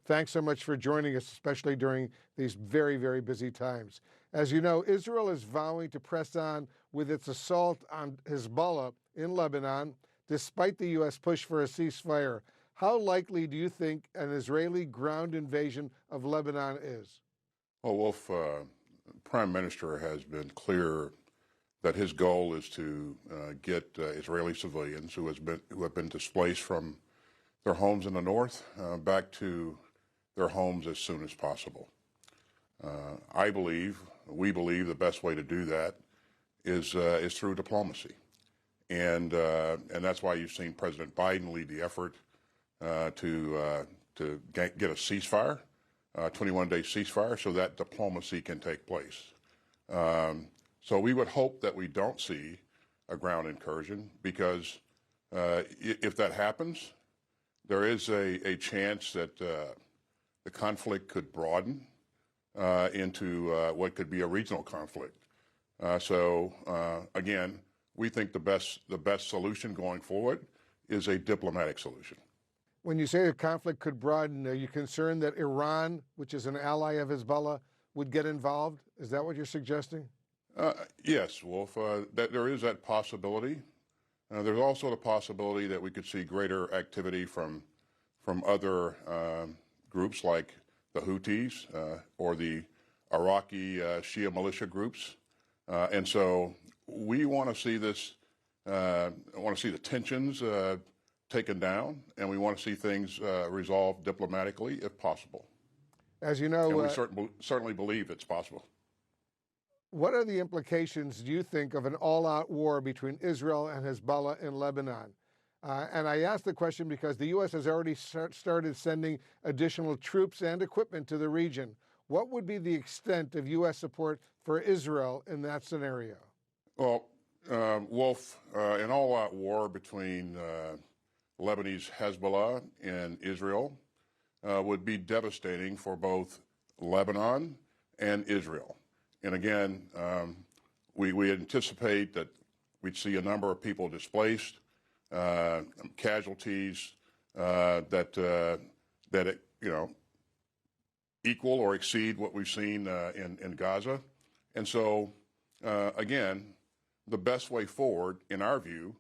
Thanks so much for joining us, especially during these very, very busy times. As you know, Israel is vowing to press on with its assault on Hezbollah in Lebanon, despite the U.S. push for a ceasefire. How likely do you think an Israeli ground invasion of Lebanon is? Well, Wolf, Prime Minister has been clear that his goal is to get Israeli civilians who have been displaced from their homes in the north back to their homes as soon as possible. We believe the best way to do that is through diplomacy. And that's why you've seen President Biden lead the effort to get a ceasefire, 21-day ceasefire, so that diplomacy can take place. So we would hope that we don't see a ground incursion, because if that happens, there is a chance that the conflict could broaden into what could be a regional conflict. Again, we think the best solution going forward is a diplomatic solution. When you say the conflict could broaden, are you concerned that Iran, which is an ally of Hezbollah, would get involved? Is that what you're suggesting? Yes, Wolf. That there is that possibility. There's also the possibility that we could see greater activity from other groups like the Houthis or the Iraqi Shia militia groups. And so we want to see this, want to see the tensions taken down, and we want to see things resolved diplomatically if possible. As you know, and we certainly believe it's possible. What are the implications, do you think, of an all-out war between Israel and Hezbollah in Lebanon? And I ask the question because the U.S. has already started sending additional troops and equipment to the region. What would be the extent of U.S. support for Israel in that scenario? Well, Wolf, an all-out war between Lebanese Hezbollah and Israel would be devastating for both Lebanon and Israel. And again, we anticipate that we'd see a number of people displaced, casualties that equal or exceed what we've seen in Gaza. And so, again, the best way forward, in our view,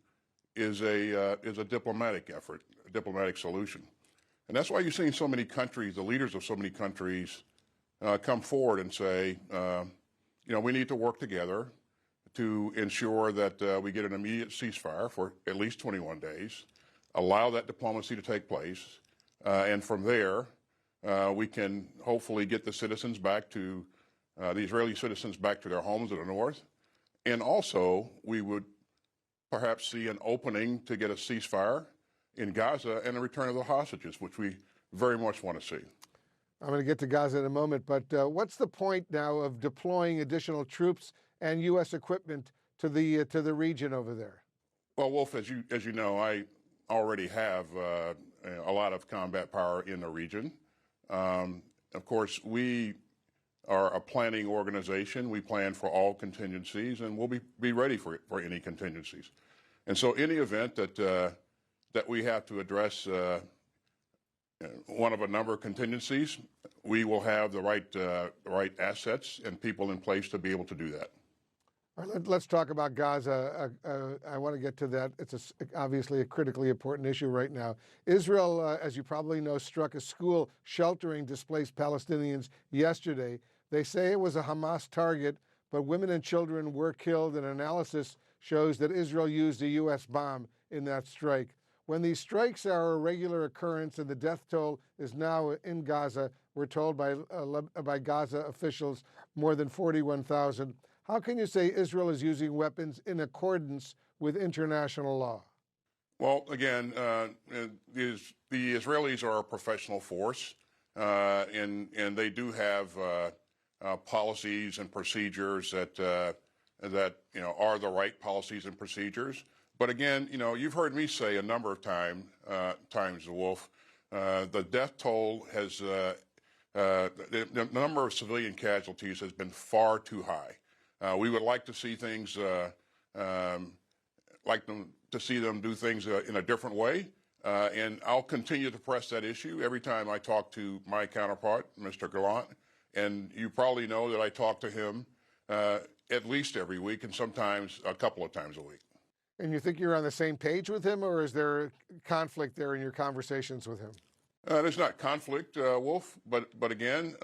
is a diplomatic effort, a diplomatic solution. And that's why you're seeing so many countries, the leaders of so many countries, come forward and say, we need to work together to ensure that we get an immediate ceasefire for at least 21 days, allow that diplomacy to take place, and from there, we can hopefully get the citizens back to, the Israeli citizens back to their homes in the north. And also, we would perhaps see an opening to get a ceasefire in Gaza and a return of the hostages, which we very much want to see. I'm going to get to Gaza in a moment, but what's the point now of deploying additional troops and U.S. equipment to the region over there? Well, Wolf, as you know, I already have a lot of combat power in the region. Of course, we are a planning organization. We plan for all contingencies, and we'll be ready for any contingencies. And so, any event that we have to address one of a number of contingencies, we will have the right assets and people in place to be able to do that. All right, let's talk about Gaza. I want to get to that. It's obviously a critically important issue right now. Israel, as you probably know, struck a school sheltering displaced Palestinians yesterday. They say it was a Hamas target, but women and children were killed, and analysis shows that Israel used a U.S. bomb in that strike. When these strikes are a regular occurrence and the death toll is now in Gaza, we're told by Gaza officials, more than 41,000. How can you say Israel is using weapons in accordance with international law? Well, again, the Israelis are a professional force, and they do have policies and procedures that are the right policies and procedures. But again, you've heard me say a number of times, Wolf, the death toll has the number of civilian casualties has been far too high. We would like to see things, see them do things in a different way. And I'll continue to press that issue every time I talk to my counterpart, Mr. Gallant. And you probably know that I talk to him at least every week and sometimes a couple of times a week. And you think you're on the same page with him, or is there conflict there in your conversations with him? There's not conflict, Wolf, but again,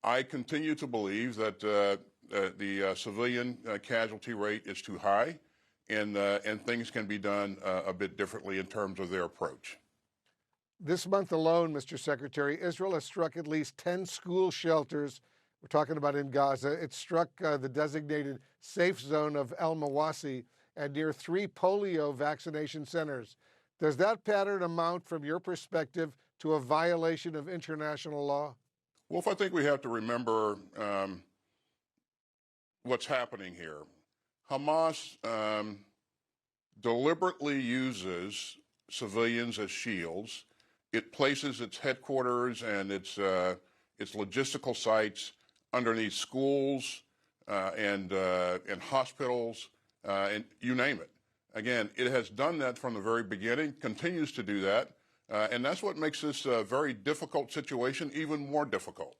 I continue to believe that the civilian casualty rate is too high, and things can be done a bit differently in terms of their approach. This month alone, Mr. Secretary, Israel has struck at least 10 school shelters. We're talking about in Gaza. It struck the designated safe zone of El Mawasi and near 3 polio vaccination centers. Does that pattern amount, from your perspective, to a violation of international law? Wolf, I think we have to remember what's happening here. Hamas deliberately uses civilians as shields. It places its headquarters and its logistical sites underneath schools and hospitals and you name it. Again, it has done that from the very beginning, continues to do that, and that's what makes this very difficult situation even more difficult.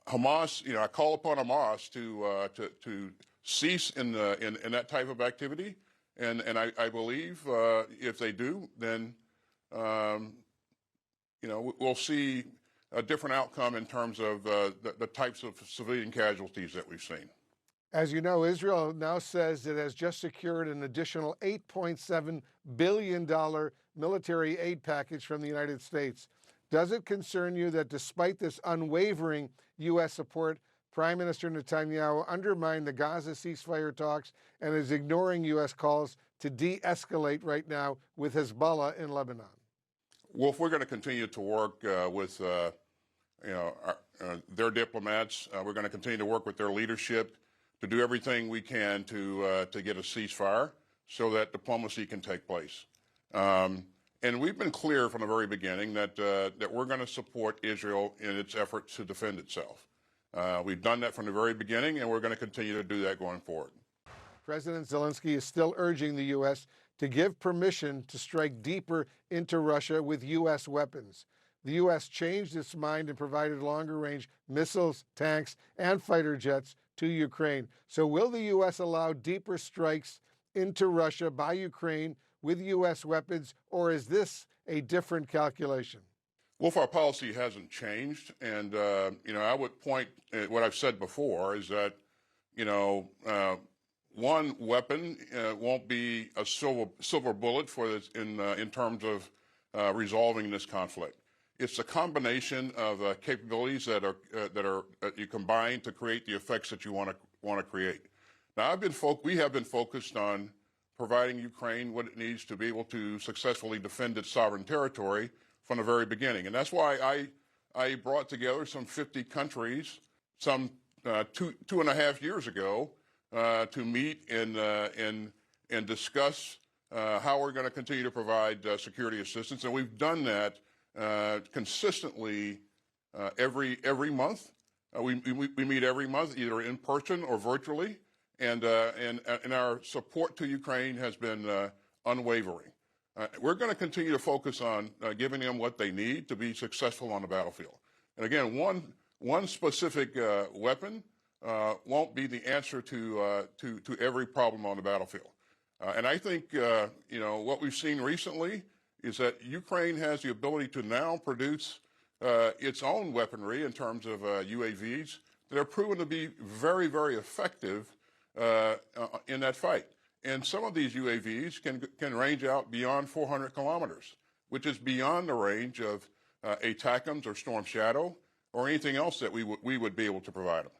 Hamas, I call upon Hamas to cease in that type of activity, and I believe if they do, then we'll see a different outcome in terms of the types of civilian casualties that we've seen. As you know, Israel now says it has just secured an additional $8.7 billion military aid package from the United States. Does it concern you that despite this unwavering U.S. support, Prime Minister Netanyahu undermined the Gaza ceasefire talks and is ignoring U.S. calls to de-escalate right now with Hezbollah in Lebanon? Well, if we're going to continue to work with their diplomats, we're going to continue to work with their leadership to do everything we can to get a ceasefire so that diplomacy can take place. And we've been clear from the very beginning that we're going to support Israel in its efforts to defend itself. We've done that from the very beginning, and we're going to continue to do that going forward. President Zelensky is still urging the U.S. to give permission to strike deeper into Russia with U.S. weapons. The U.S. changed its mind and provided longer-range missiles, tanks, and fighter jets to Ukraine. So will the U.S. allow deeper strikes into Russia by Ukraine with U.S. weapons, or is this a different calculation? Well, if our policy hasn't changed, and, I would point at what I've said before is that, one weapon won't be a silver bullet for this in terms of resolving this conflict. It's a combination of capabilities that you combine to create the effects that you want to create. Now, we have been focused on providing Ukraine what it needs to be able to successfully defend its sovereign territory from the very beginning, and that's why I brought together some 50 countries some 2.5 years ago to meet and discuss how we're going to continue to provide security assistance, and we've done that consistently every month. We meet every month, either in person or virtually, and our support to Ukraine has been unwavering. We're going to continue to focus on giving them what they need to be successful on the battlefield. And again, one specific weapon won't be the answer to every problem on the battlefield. And I think what we've seen recently is that Ukraine has the ability to now produce its own weaponry in terms of UAVs that are proven to be very, very effective in that fight. And some of these UAVs can range out beyond 400 kilometers, which is beyond the range of ATACMS or Storm Shadow or anything else that we would be able to provide them.